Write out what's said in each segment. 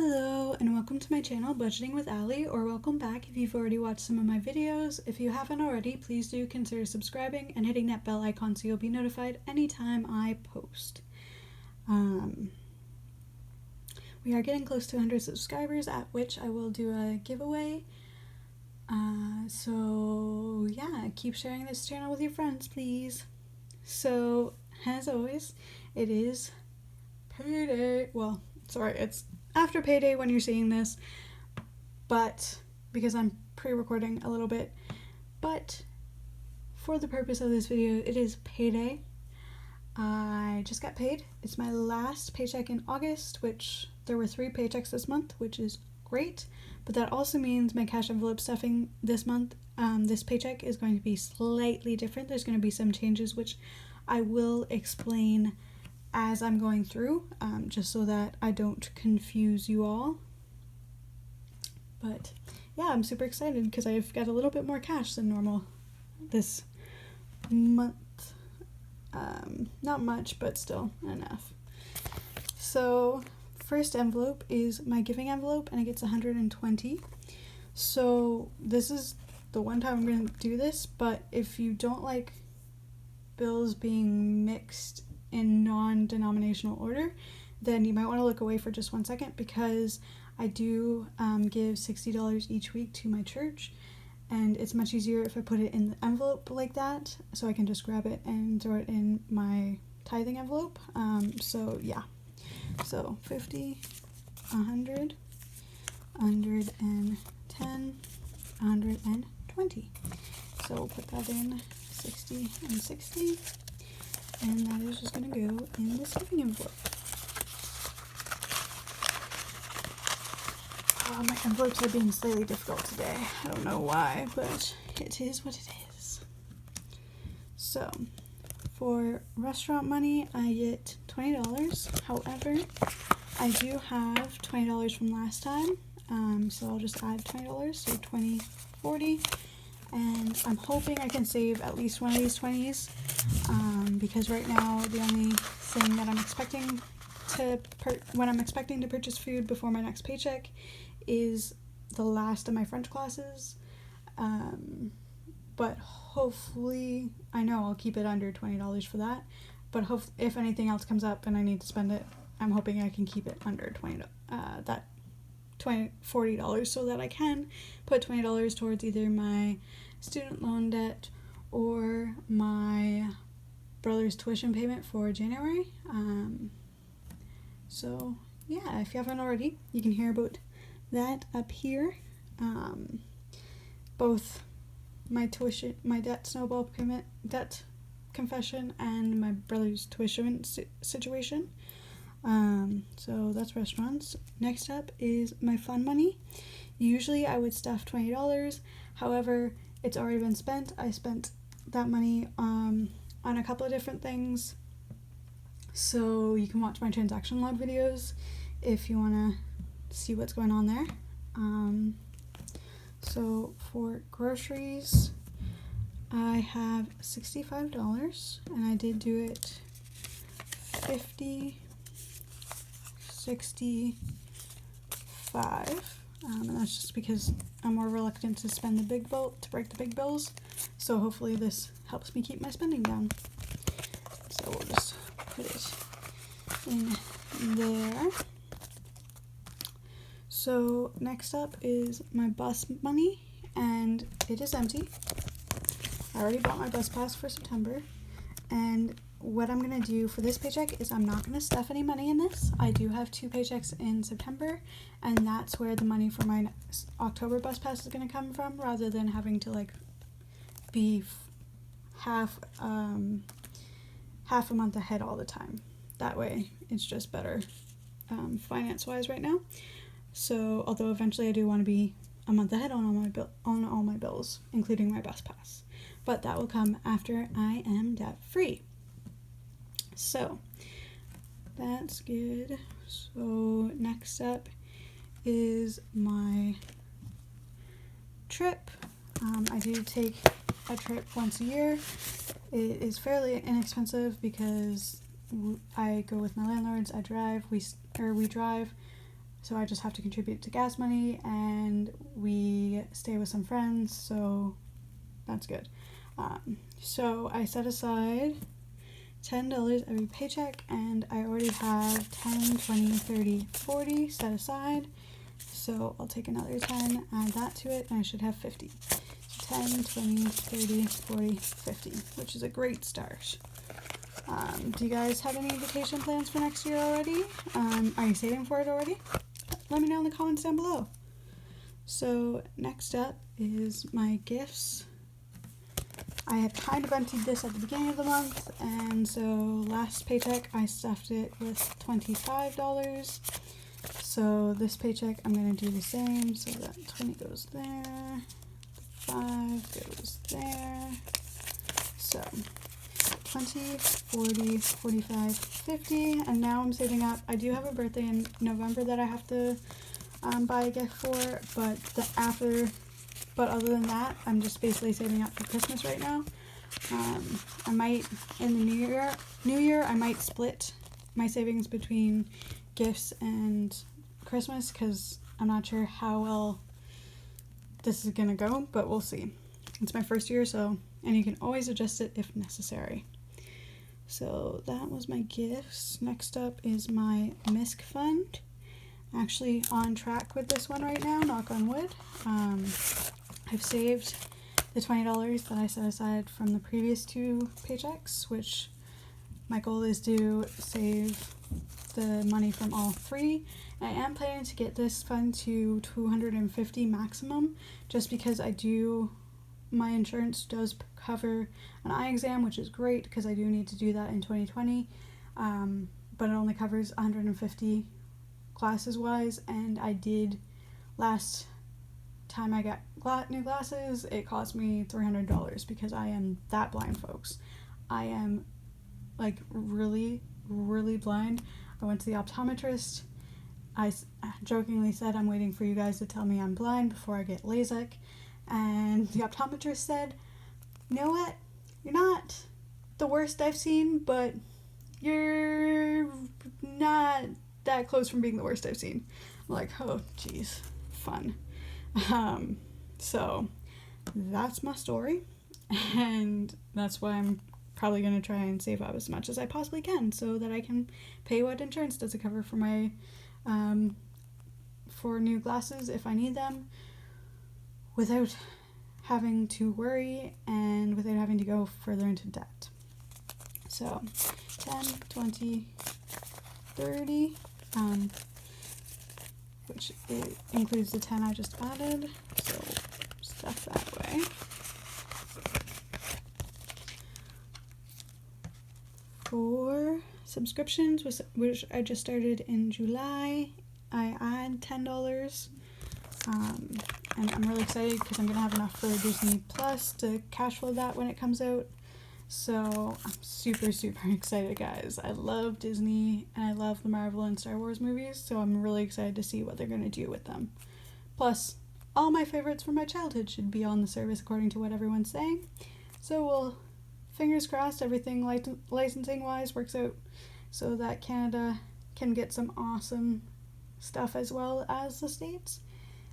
Hello and welcome to my channel Budgeting with Allie, or welcome back if you've already watched some of my videos. If you haven't already, please do consider subscribing and hitting that bell icon so you'll be notified anytime I post. We are getting close to 100 subscribers, at which I will do a giveaway. So yeah, keep sharing this channel with your friends, please. So as always, it is payday. Well, sorry, it's after payday when you're seeing this, but because I'm pre-recording a little bit, but for the purpose of this video, it is payday. I just got paid. It's my last paycheck in August, which there were 3 paychecks this month, which is great, but that also means my cash envelope stuffing this month, this paycheck is going to be slightly different. There's going to be some changes which I will explain as I'm going through, just so that I don't confuse you all. But yeah, I'm super excited because I've got a little bit more cash than normal this month. Not much, but still enough. So first envelope is my giving envelope, and it gets 120. So this is the one time I'm going to do this, but if you don't like bills being mixed in non-denominational order, then you might want to look away for just 1 second, because I do give $60 each week to my church, and it's much easier if I put it in the envelope like that, so I can just grab it and throw it in my tithing envelope. So yeah, so 50, 100, 110, 120. So we'll put that in 60 and 60. And that is just going to go in this giving envelope. My envelopes are being slightly difficult today. I don't know why, but it is what it is. So, for restaurant money, I get $20. However, I do have $20 from last time, so I'll just add $20, so 20, 40. And I'm hoping I can save at least one of these 20s, because right now the only thing that I'm expecting to purchase food before my next paycheck is the last of my French classes. But hopefully, I know I'll keep it under $20 for that, but if anything else comes up and I need to spend it, I'm hoping I can keep it under $40, so that I can put $20 towards either my student loan debt or my brother's tuition payment for January. So yeah, if you haven't already, you can hear about that up here. Both my tuition, my debt snowball payment, debt confession, and my brother's tuition situation. So that's restaurants. Next up is my fun money. Usually I would stuff $20. However, it's already been spent. I spent that money on a couple of different things. So you can watch my transaction log videos if you want to see what's going on there. So for groceries, I have $65, and I did do it 50, 65, and that's just because I'm more reluctant to spend to break the big bills, so hopefully this helps me keep my spending down. So we'll just put it in there. So next up is my bus money, and it is empty. I already bought my bus pass for September, and what I'm going to do for this paycheck is I'm not going to stuff any money in this. I do have 2 paychecks in September, and that's where the money for my October bus pass is going to come from, rather than having to be half a month ahead all the time. That way it's just better finance-wise right now. So although eventually I do want to be a month ahead on all my bills, including my bus pass, but that will come after I am debt-free. So that's good. So next up is my trip. I do take a trip once a year. It is fairly inexpensive because I go with my landlords. We drive. so I just have to contribute to gas money, and we stay with some friends, so that's good. So I set aside $10 every paycheck, and I already have 10, 20, 30, 40 set aside. So I'll take another 10, add that to it, and I should have 50. So 10, 20, 30, 40, 50, which is a great start. Do you guys have any vacation plans for next year already? Are you saving for it already? Let me know in the comments down below. So next up is my gifts. I had kind of emptied this at the beginning of the month, and so last paycheck I stuffed it with $25. So this paycheck I'm going to do the same, so that 20 goes there, 5 goes there, so 20, 40, 45, 50, and now I'm saving up. I do have a birthday in November that I have to buy a gift for, but other than that, I'm just basically saving up for Christmas right now. I might, in the new year, I might split my savings between gifts and Christmas, because I'm not sure how well this is gonna go, but we'll see. It's my first year, and you can always adjust it if necessary. So that was my gifts. Next up is my MISC fund. Actually on track with this one right now, knock on wood. I've saved the $20 that I set aside from the previous 2 paychecks, which my goal is to save the money from all 3. I am planning to get this fund to $250 maximum, just because my insurance does cover an eye exam, which is great because I do need to do that in 2020, but it only covers 150 glasses wise, and I did last time I got new glasses, it cost me $300 because I am that blind, folks. I am like really, really blind. I went to the optometrist. I jokingly said I'm waiting for you guys to tell me I'm blind before I get LASIK, and the optometrist said, you know what, you're not the worst I've seen, but you're not that close from being the worst I've seen. I'm like, oh geez, fun. So that's my story, and that's why I'm probably going to try and save up as much as I possibly can so that I can pay what insurance does it cover for my for new glasses if I need them, without having to worry and without having to go further into debt. So 10, 20, 30, which it includes the 10 I just added, so stuff that way. For subscriptions, which I just started in July, I add $10, and I'm really excited because I'm gonna have enough for Disney Plus to cash flow that when it comes out. So I'm super, super excited, guys. I love Disney and I love the Marvel and Star Wars movies, so I'm really excited to see what they're gonna do with them. Plus, all my favorites from my childhood should be on the service according to what everyone's saying. So we'll, fingers crossed, everything licensing wise works out so that Canada can get some awesome stuff as well as the States.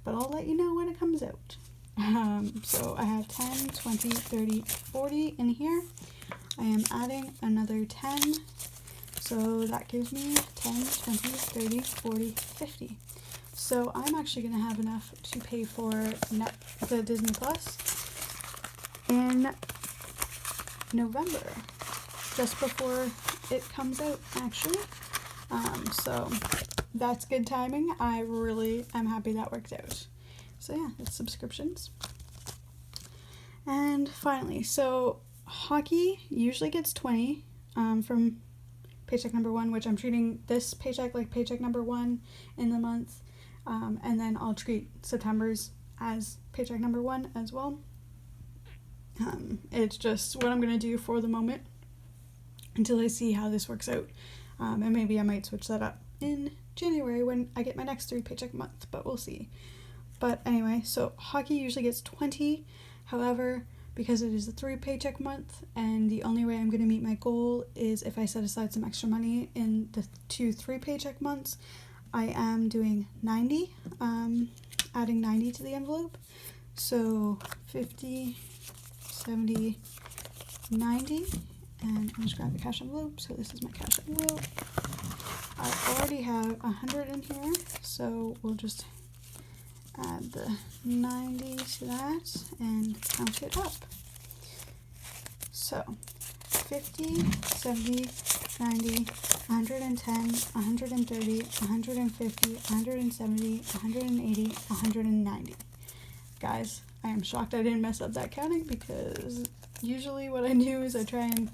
But I'll let you know when it comes out. So I have 10, 20, 30, 40 in here. I am adding another 10. So that gives me 10, 20, 30, 40, 50. So I'm actually going to have enough to pay for the Disney Plus in November, just before it comes out, actually. So that's good timing. I'm happy that worked out. So yeah, it's subscriptions. And finally, so hockey usually gets 20 from paycheck number 1, which I'm treating this paycheck like paycheck number 1 in the month. And then I'll treat September's as paycheck number 1 as well. It's just what I'm going to do for the moment until I see how this works out. And maybe I might switch that up in January when I get my next 3 paycheck month, but we'll see. But anyway, so hockey usually gets 20. However, because it is a 3 paycheck month, and the only way I'm going to meet my goal is if I set aside some extra money in the 2 3 paycheck months, I am doing 90, adding 90 to the envelope. So 50, 70, 90, and I'm just grabbing the cash envelope. So this is my cash envelope. I already have 100 in here, so we'll just add the 90 to that and count it up. So 50, 70, 90, 110, 130, 150, 170, 180, 190. Guys, I am shocked I didn't mess up that counting, because usually what I do is I try and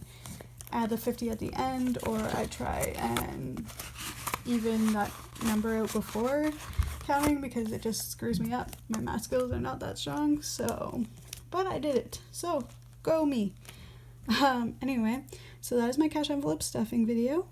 add the 50 at the end, or I try and even that number out before counting, because it just screws me up. My math skills are not that strong, so, but I did it. So, go me. Anyway, so that is my cash envelope stuffing video.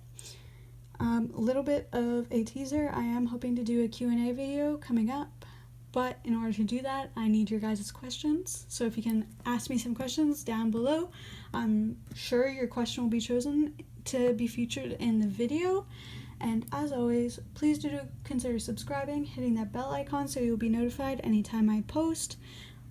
A little bit of a teaser. I am hoping to do a Q&A video coming up, but in order to do that, I need your guys' questions. So if you can ask me some questions down below, I'm sure your question will be chosen to be featured in the video. And as always, please do consider subscribing, hitting that bell icon so you'll be notified anytime I post.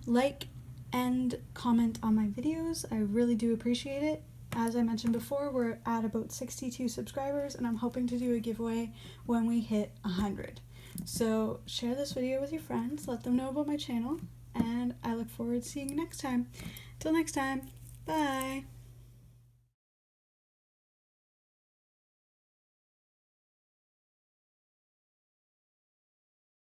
Like and comment on my videos. I really do appreciate it. As I mentioned before, we're at about 62 subscribers, and I'm hoping to do a giveaway when we hit 100. So share this video with your friends, let them know about my channel, and I look forward to seeing you next time. Till next time, bye!